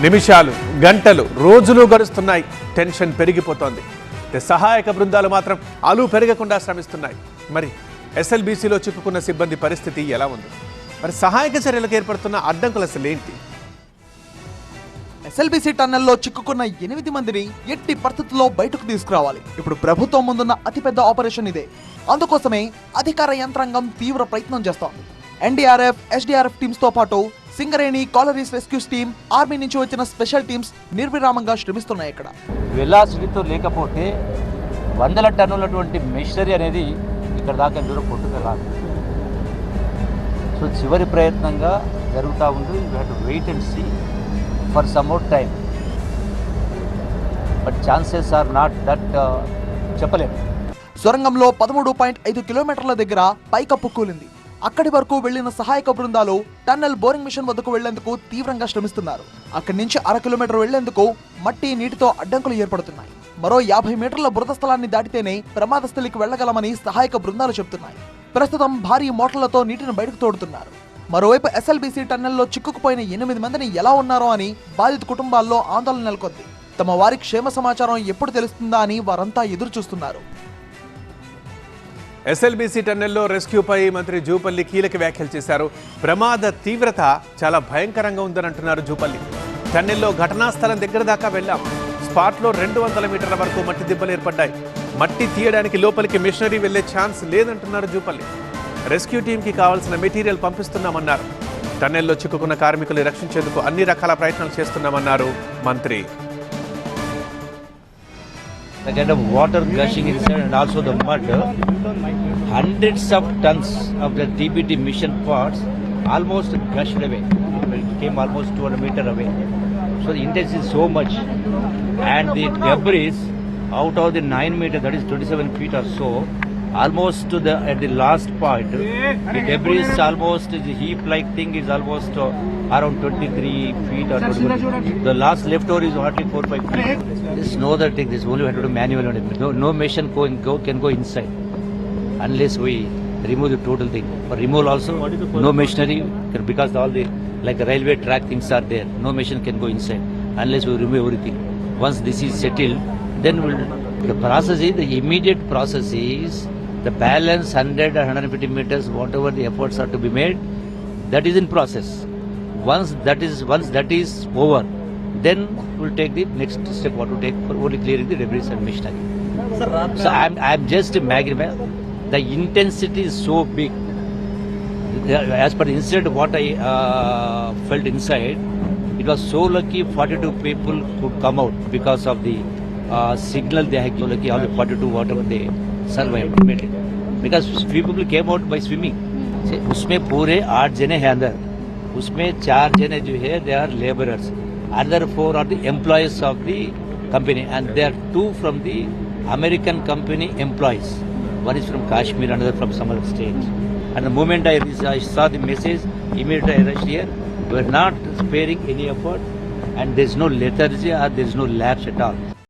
నిమిషాలు గంటలు రోజులు గడుస్తున్నాయి. టెన్షన్ పెరిగిపోతోంది. సహాయక బృందాలు మాత్రం అలు పెరగకుండా శ్రమిస్తున్నాయి. మరి ఎస్ఎల్బీసీలో చిక్కుకున్న సిబ్బంది పరిస్థితి ఎలా ఉంది? మరి సహాయక చర్యలకు ఏర్పడుతున్న అడ్డంకులు అసలు ఏంటి? ఎస్ఎల్బీసీ టన్నెల్లో చిక్కుకున్న 8 మందిని ఎట్టి పరిస్థితుల్లో బయటకు తీసుకురావాలి. ఇప్పుడు ప్రభుత్వం ముందున్న అతిపెద్ద ఆపరేషన్ ఇదే. అందుకోసమే అధికార యంత్రాంగం తీవ్ర ప్రయత్నం చేస్తోంది. ఎన్డీఆర్ఎఫ్, ఎస్డీఆర్ఎఫ్ టీమ్స్ తో పాటు Singareni, collieries rescues team, army నుంచి వచ్చిన స్పెషల్ టీమ్స్ నిర్విరామంగా శ్రమిస్తున్నాయి. ఇక్కడ వెలాసిటీతో లేకపోతే వందల టన్నులటువంటి మెషినరీ అనేది ఇక్కడ దాకా దూరం కొట్టుకు రాదు. సో చివరి ప్రయత్నంగా జరుగుతూ ఉంది. You have to wait and see for some more time, but chances are not that చెప్పలేము. సొరంగంలో 13.5 కిలోమీటర్ల దగ్గర పైకప్పు కూలింది. అక్కడి వరకు వెళ్లిన సహాయక బృందాలు టన్నెల్ బోరింగ్ మిషన్ వద్దకు వెళ్లేందుకు తీవ్రంగా శ్రమిస్తున్నారు. అక్కడి నుంచి 1/2 కిలోమీటర్ వెళ్లేందుకు మట్టి, నీటితో అడ్డంకులు ఏర్పడుతున్నాయి. మరో 50 మీటర్ల బురద స్థలాన్ని దాటితేనే ప్రమాద స్థలికి వెళ్లగలమని సహాయక బృందాలు చెబుతున్నాయి. ప్రస్తుతం భారీ మోటార్లతో నీటిని బయటకు తోడుతున్నారు. మరోవైపు ఎస్ఎల్బీసీ టన్నెల్లో చిక్కుకుపోయిన 8 మందిని ఎలా ఉన్నారో అని బాధిత కుటుంబాల్లో ఆందోళన నెలకొంది. తమ వారి క్షేమ సమాచారం ఎప్పుడు తెలుస్తుందా అని వారంతా ఎదురు చూస్తున్నారు. ఎస్ఎల్బీసీ టన్నెల్లో రెస్క్యూపై మంత్రి జూపల్లి కీలక వ్యాఖ్యలు చేశారు. ప్రమాద తీవ్రత చాలా భయంకరంగా ఉందని అంటున్నారు జూపల్లి. టన్నెల్లో ఘటనా స్థలం దగ్గర దాకా వెళ్ళాం. స్పాట్లో 200 మీటర్ల వరకు మట్టి దిబ్బలు ఏర్పడ్డాయి. మట్టి తీయడానికి లోపలికి మిషనరీ వెళ్లే ఛాన్స్ లేదంటున్నారు జూపల్లి. రెస్క్యూ టీంకి కావాల్సిన మెటీరియల్ పంపిస్తున్నామన్నారు. టన్నెల్లో చిక్కుకున్న కార్మికులు రక్షించేందుకు అన్ని రకాల ప్రయత్నాలు చేస్తున్నామన్నారు మంత్రి. The kind of water gushing inside and also the mud, hundreds of tons of the TBT mission parts almost gushed away. It came almost 200 meters away. So the intensity is so much, and the debris out of the 9 meters, that is 27 feet or so, almost to the at the last part, the debris is almost the heap-like thing is almost around 23 feet or 20. The last leftover is hardly 4-5 feet. There's no other thing. This only we have to do manual on it. No machine can go inside unless we remove the total thing. For removal also, no machinery, because all the like railway track things are there. No machine can go inside unless we remove everything. Once this is settled, then the process is, the immediate process is the balance 100 or 150 meters, whatever the efforts are to be made, that is in process. Once that is over, then we'll take the next step, what to take for only clearing the debris and machinery. So I'm just imagining the intensity is so big. As per the incident, what I felt inside, it was so lucky 42 people could come out because of the signal they had. So lucky all the 42 whatever they survived made it, because few people came out by swimming. उसमें पूरे 8 जने हैं अंदर, उसमें 4 जने जो है they are laborers, other 4 are the employees of the company, and there are 2 from the American company employees. One is from Kashmir, another from some other state. And the moment I saw the message, immediately I rushed here. We are not sparing any effort, and there is no lethargy or there is no lapse at all.